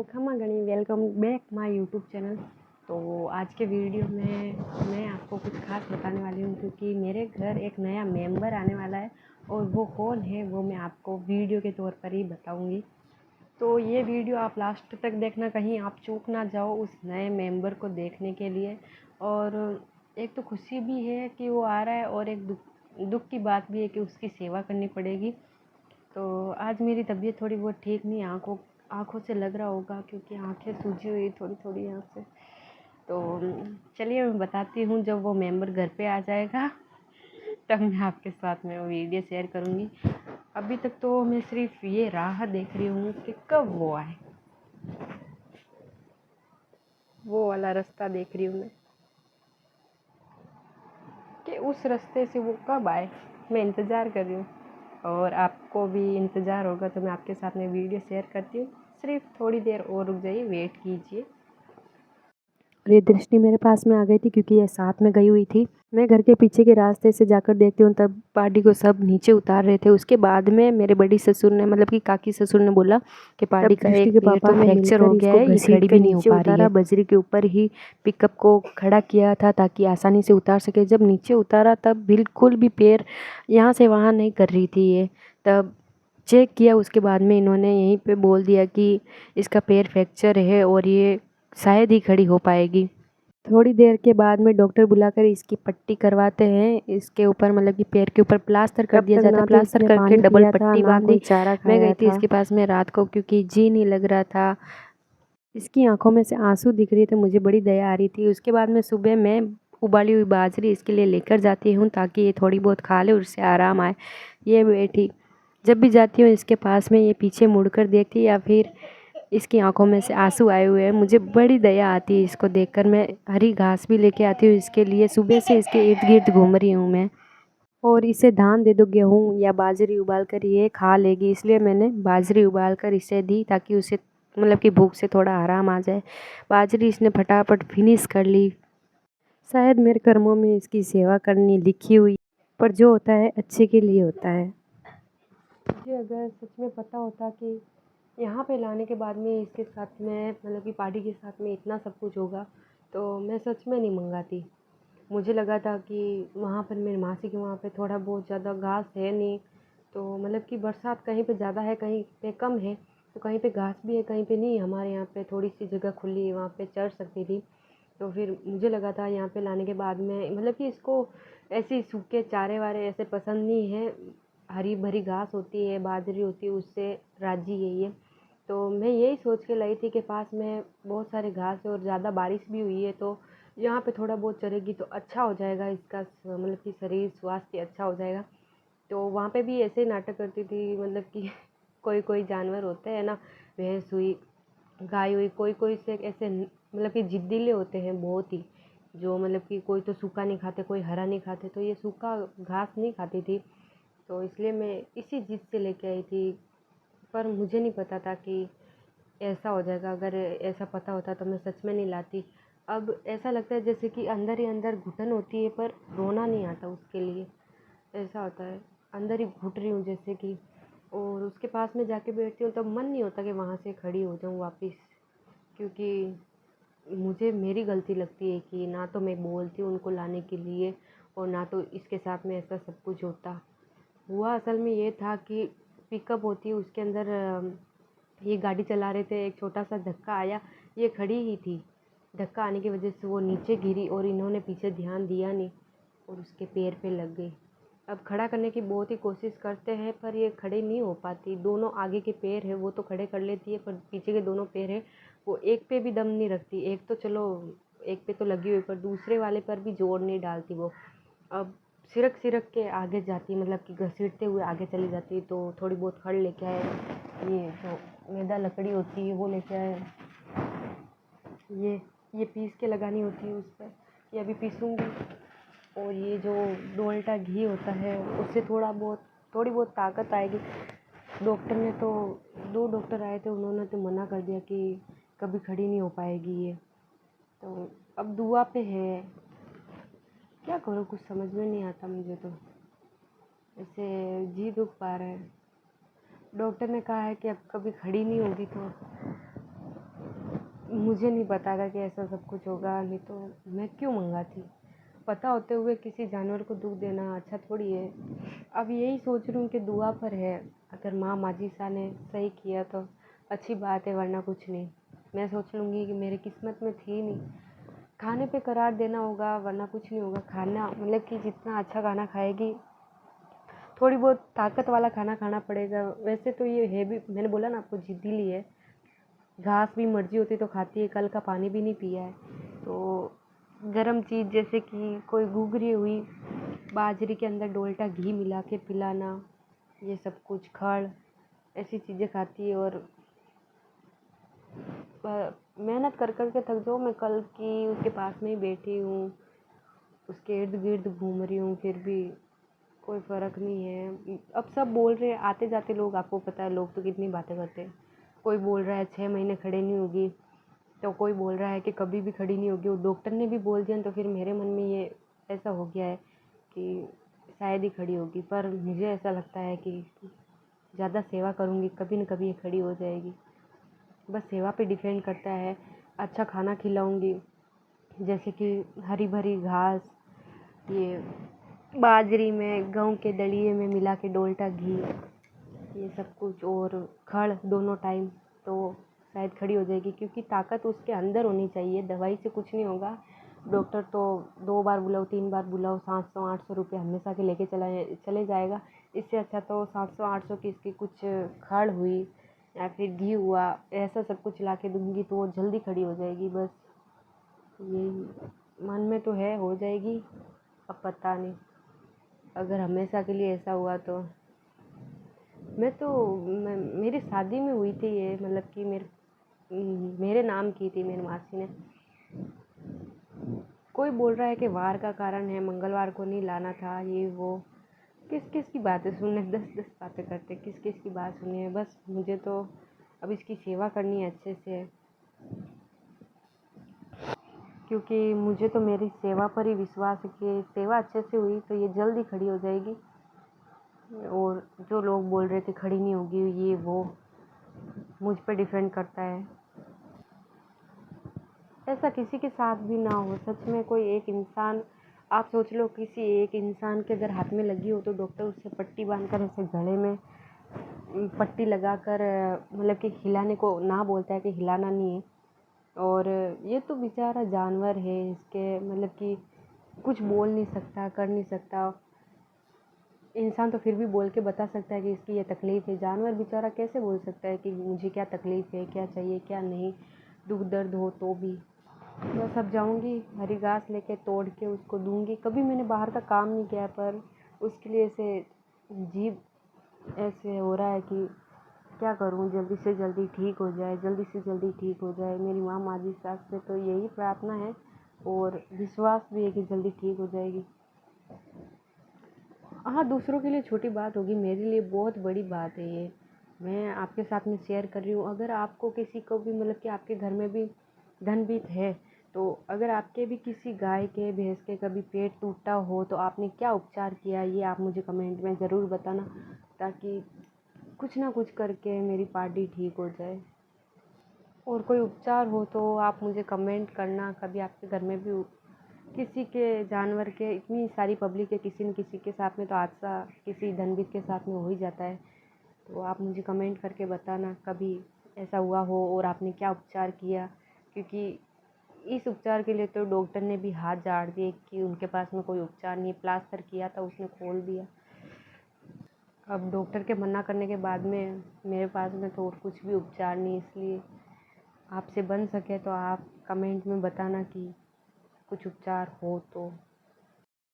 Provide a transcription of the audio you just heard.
खमा गणी welcome back my YouTube channel. तो आज के वीडियो में मैं आपको कुछ खास बताने वाली हूँ क्योंकि मेरे घर एक नया मेंबर आने वाला है और वो कौन है वो मैं आपको वीडियो के तौर पर ही बताऊँगी। तो ये वीडियो आप लास्ट तक देखना, कहीं आप चूक ना जाओ उस नए मेंबर को देखने के लिए। और एक तो खुशी भी है कि वो आ रहा है और एक दुख की बात भी है कि उसकी सेवा करनी पड़ेगी। तो आज मेरी तबीयत थोड़ी बहुत ठीक नहीं, आँखों से लग रहा होगा क्योंकि आँखें सूजी हुई थोड़ी थोड़ी यहाँ से। तो चलिए मैं बताती हूँ, जब वो मेंबर घर पे आ जाएगा तब मैं आपके साथ में वो वीडियो शेयर करूँगी। अभी तक तो मैं सिर्फ ये राह देख रही हूँ कि कब वो आए, वो वाला रास्ता देख रही हूँ मैं कि उस रास्ते से वो कब आए। मैं इंतज़ार कर रही हूँ और आपको भी इंतज़ार होगा तो मैं आपके साथ में वीडियो शेयर करती हूँ। सिर्फ थोड़ी देर और रुक जाइए, वेट कीजिए। और ये दृष्टि मेरे पास में आ गई थी क्योंकि ये साथ में गई हुई थी। मैं घर के पीछे के रास्ते से जाकर देखती हूँ तब पार्टी को सब नीचे उतार रहे थे। उसके बाद में मेरे बड़ी ससुर ने, मतलब कि काकी ससुर ने बोला कि पार्टी का एक पैर तो फ्रैक्चर हो गया है, ये खड़ी भी नहीं हो पा रही है। बजरी के ऊपर ही पिकअप को खड़ा किया था ताकि आसानी से उतार सके। जब नीचे उतारा तब बिल्कुल भी पैर यहाँ से वहाँ नहीं कर रही थी ये। तब चेक किया, उसके बाद में इन्होंने यहीं पे बोल दिया कि इसका पैर फ्रैक्चर है और ये शायद ही खड़ी हो पाएगी। थोड़ी देर के बाद में डॉक्टर बुलाकर इसकी पट्टी करवाते हैं। इसके ऊपर, मतलब कि पैर के ऊपर प्लास्टर कर दिया जाता है। प्लास्टर करके डबल पट्टी बांधी। मैं गई थी इसके पास में रात को क्योंकि जी नहीं लग रहा था। इसकी आंखों में से आंसू दिख रहे थे, मुझे बड़ी दया आ रही थी। उसके बाद में सुबह मैं उबाली हुई बाजरी इसके लिए लेकर जाती हूँ ताकि ये थोड़ी बहुत खा ले और उससे आराम आए। ये बैठी, जब भी जाती हूँ इसके पास में ये पीछे मुड़कर देखती या फिर इसकी आंखों में से आंसू आए हुए हैं। मुझे बड़ी दया आती है इसको देखकर। मैं हरी घास भी लेके आती हूँ इसके लिए। सुबह से इसके इर्द गिर्द घूम रही हूँ मैं। और इसे धान दे दो, गेहूँ या बाजरी उबाल कर ये खा लेगी, इसलिए मैंने बाजरी उबाल कर इसे दी ताकि उसे, मतलब कि भूख से थोड़ा आराम आ जाए। बाजरी इसने फटाफट फिनिश कर ली। शायद मेरे कर्मों में इसकी सेवा करनी लिखी हुई, पर जो होता है अच्छे के लिए होता है। मुझे अगर सच में पता होता कि यहाँ पे लाने के बाद में इसके साथ में, मतलब कि पार्टी के साथ में इतना सब कुछ होगा, तो मैं सच में नहीं मंगाती। मुझे लगा था कि वहाँ पर मेरी मासी के वहाँ पे थोड़ा बहुत ज़्यादा घास है नहीं, तो मतलब कि बरसात कहीं पे ज़्यादा है कहीं पे कम है, तो कहीं पे घास भी है कहीं पे नहीं। हमारे यहाँ पे थोड़ी सी जगह खुली है, वहाँ पे चढ़ सकती थी। तो फिर मुझे लगा था यहाँ पे लाने के बाद में, मतलब कि इसको ऐसे सूखे चारे वारे ऐसे पसंद नहीं है। हरी भरी घास होती है, बाजरी होती है, उससे राजी है ये। तो मैं यही सोच के लाई थी कि पास में बहुत सारे घास है और ज़्यादा बारिश भी हुई है, तो यहाँ पे थोड़ा बहुत चरेगी तो अच्छा हो जाएगा इसका, मतलब कि शरीर स्वास्थ्य अच्छा हो जाएगा। तो वहाँ पे भी ऐसे नाटक करती थी, मतलब कि कोई कोई जानवर होते हैं ना, भैंस हुई, गाय हुई, कोई कोई से ऐसे मतलब कि जिद्दीले होते हैं बहुत ही, जो मतलब कि कोई तो सूखा नहीं खाते, कोई हरा नहीं खाते, तो ये सूखा घास नहीं खाती थी। तो इसलिए मैं इसी जिद से लेके आई थी, पर मुझे नहीं पता था कि ऐसा हो जाएगा। अगर ऐसा पता होता तो मैं सच में नहीं लाती। अब ऐसा लगता है जैसे कि अंदर ही अंदर घुटन होती है पर रोना नहीं आता उसके लिए, ऐसा होता है। अंदर ही घुट रही हूँ जैसे कि, और उसके पास में जाके बैठती हूँ तब मन नहीं होता कि वहाँ से खड़ी हो जाऊँ वापस, क्योंकि मुझे मेरी गलती लगती है कि ना तो मैं बोलती हूँ उनको लाने के लिए और ना तो इसके साथ में ऐसा सब कुछ होता हुआ। असल में ये था कि पिकअप होती है, उसके अंदर ये गाड़ी चला रहे थे, एक छोटा सा धक्का आया, ये खड़ी ही थी, धक्का आने की वजह से वो नीचे गिरी और इन्होंने पीछे ध्यान दिया नहीं और उसके पैर पे लग गई। अब खड़ा करने की बहुत ही कोशिश करते हैं पर ये खड़े नहीं हो पाती। दोनों आगे के पैर है वो तो खड़े कर लेती है, पर पीछे के दोनों पैर है वो एक पे भी दम नहीं रखती। एक तो चलो एक पे तो लगी हुई, पर दूसरे वाले पर भी जोर नहीं डालती वो। अब सिरक सिरक के आगे जाती, मतलब कि घसीटते हुए आगे चली जाती। तो थोड़ी बहुत खड़ लेके आए, ये जो मैदा लकड़ी होती है वो लेके आए, ये पीस के लगानी होती है उस पर, ये अभी पीसूँगी। और ये जो डोल्टा घी होता है उससे थोड़ी बहुत ताकत आएगी। डॉक्टर ने तो, 2 डॉक्टर आए थे, उन्होंने तो मना कर दिया कि कभी खड़ी नहीं हो पाएगी ये। तो अब दुआ पे है, क्या करूँ कुछ समझ में नहीं आता मुझे तो, ऐसे जी दुख पा रहा है। डॉक्टर ने कहा है कि अब कभी खड़ी नहीं होगी तो मुझे नहीं पता था कि ऐसा सब कुछ होगा, नहीं तो मैं क्यों मंगाती। पता होते हुए किसी जानवर को दुख देना अच्छा थोड़ी है। अब यही सोच रही हूँ कि दुआ पर है, अगर माँ माजिसा ने सही किया तो अच्छी बात है, वरना कुछ नहीं। मैं सोच लूँगी कि मेरी किस्मत में थी नहीं। खाने पे करार देना होगा, वरना कुछ नहीं होगा। खाना मतलब कि जितना अच्छा खाना खाएगी, थोड़ी बहुत ताकत वाला खाना खाना पड़ेगा। वैसे तो ये है भी, मैंने बोला ना आपको, जिद्दीली है। घास भी मर्जी होती तो खाती है, कल का पानी भी नहीं पिया है। तो गरम चीज़ जैसे कि कोई घुघरी हुई, बाजरे के अंदर डोल्टा घी मिला के पिलाना, ये सब कुछ, खड़, ऐसी चीज़ें खाती है। और मेहनत कर कर के थक जाओ, मैं कल की उसके पास में ही बैठी हूँ, उसके इर्द गिर्द घूम रही हूँ, फिर भी कोई फ़र्क नहीं है। अब सब बोल रहे हैं, आते जाते लोग, आपको पता है लोग तो कितनी बातें करते हैं। कोई बोल रहा है 6 महीने खड़े नहीं होगी, तो कोई बोल रहा है कि कभी भी खड़ी नहीं होगी। वो डॉक्टर ने भी बोल दिया, तो फिर मेरे मन में ये ऐसा हो गया है कि शायद ही खड़ी होगी। पर मुझे ऐसा लगता है कि ज़्यादा सेवा करूँगी, कभी न कभी ये खड़ी हो जाएगी। बस सेवा पे डिपेंड करता है। अच्छा खाना खिलाऊँगी, जैसे कि हरी भरी घास, ये बाजरी में, गेहूँ के दलिए में मिला के डोल्टा घी, ये सब कुछ, और खड़ दोनों टाइम, तो शायद खड़ी हो जाएगी। क्योंकि ताकत उसके अंदर होनी चाहिए, दवाई से कुछ नहीं होगा। डॉक्टर तो 2 बार बुलाओ 3 बार बुलाओ, 700-800 रुपये हमेशा के लेके चले जाएगा। इससे अच्छा तो 700-800 की इसकी कुछ खड़ हुई या फिर घी हुआ, ऐसा सब कुछ ला के दूँगी तो वो जल्दी खड़ी हो जाएगी। बस यही मन में तो है, हो जाएगी। अब पता नहीं, अगर हमेशा के लिए ऐसा हुआ तो मेरी शादी में हुई थी ये, मतलब कि मेरे नाम की थी मेरी मासी ने। कोई बोल रहा है कि वार का कारण है, मंगलवार को नहीं लाना था, ये वो। किस किस की बातें सुनने, 10-10 बातें करते, किस किस की बात सुनी है। बस मुझे तो अब इसकी सेवा करनी है अच्छे से, क्योंकि मुझे तो मेरी सेवा पर ही विश्वास है कि सेवा अच्छे से हुई तो ये जल्दी खड़ी हो जाएगी। और जो लोग बोल रहे थे खड़ी नहीं होगी, ये वो, मुझ पर डिपेंड करता है। ऐसा किसी के साथ भी ना हो, सच में। कोई एक इंसान, आप सोच लो, किसी एक इंसान के अगर हाथ में लगी हो तो डॉक्टर उससे पट्टी बांधकर, ऐसे गले में पट्टी लगाकर, मतलब कि हिलाने को ना बोलता है कि हिलाना नहीं है। और ये तो बेचारा जानवर है, इसके मतलब कि कुछ बोल नहीं सकता, कर नहीं सकता। इंसान तो फिर भी बोल के बता सकता है कि इसकी ये तकलीफ़ है। जानवर बेचारा कैसे बोल सकता है कि मुझे क्या तकलीफ़ है, क्या चाहिए, क्या नहीं, दुख दर्द हो तो भी। बस अब जाऊँगी, हरी घास लेके तोड़ के उसको दूँगी। कभी मैंने बाहर का काम नहीं किया, पर उसके लिए ऐसे जीभ ऐसे हो रहा है कि क्या करूँ, जल्दी से जल्दी ठीक हो जाए, जल्दी से जल्दी ठीक हो जाए। मेरी माँ माजिसा से तो यही प्रार्थना है, और विश्वास भी है कि जल्दी ठीक हो जाएगी। हाँ, दूसरों के लिए छोटी बात होगी, मेरे लिए बहुत बड़ी बात है ये। मैं आपके साथ में शेयर कर रही हूँ। अगर आपको किसी को भी, मतलब कि आपके घर में भी धनवीत है, तो अगर आपके भी किसी गाय के, भैंस के कभी पेट टूटा हो तो आपने क्या उपचार किया, ये आप मुझे कमेंट में ज़रूर बताना, ताकि कुछ ना कुछ करके मेरी पार्टी ठीक हो जाए। और कोई उपचार हो तो आप मुझे कमेंट करना। कभी आपके घर में भी किसी के जानवर के, इतनी सारी पब्लिक है, किसी न किसी के साथ में तो हादसा किसी धनवीर के साथ में हो ही जाता है। तो आप मुझे कमेंट करके बताना कभी ऐसा हुआ हो और आपने क्या उपचार किया। क्योंकि इस उपचार के लिए तो डॉक्टर ने भी हाथ झाड़ दिए कि उनके पास में कोई उपचार नहीं। प्लास्टर किया था, उसने खोल दिया। अब डॉक्टर के मना करने के बाद में मेरे पास में तो और कुछ भी उपचार नहीं। इसलिए आपसे बन सके तो आप कमेंट में बताना कि कुछ उपचार हो तो।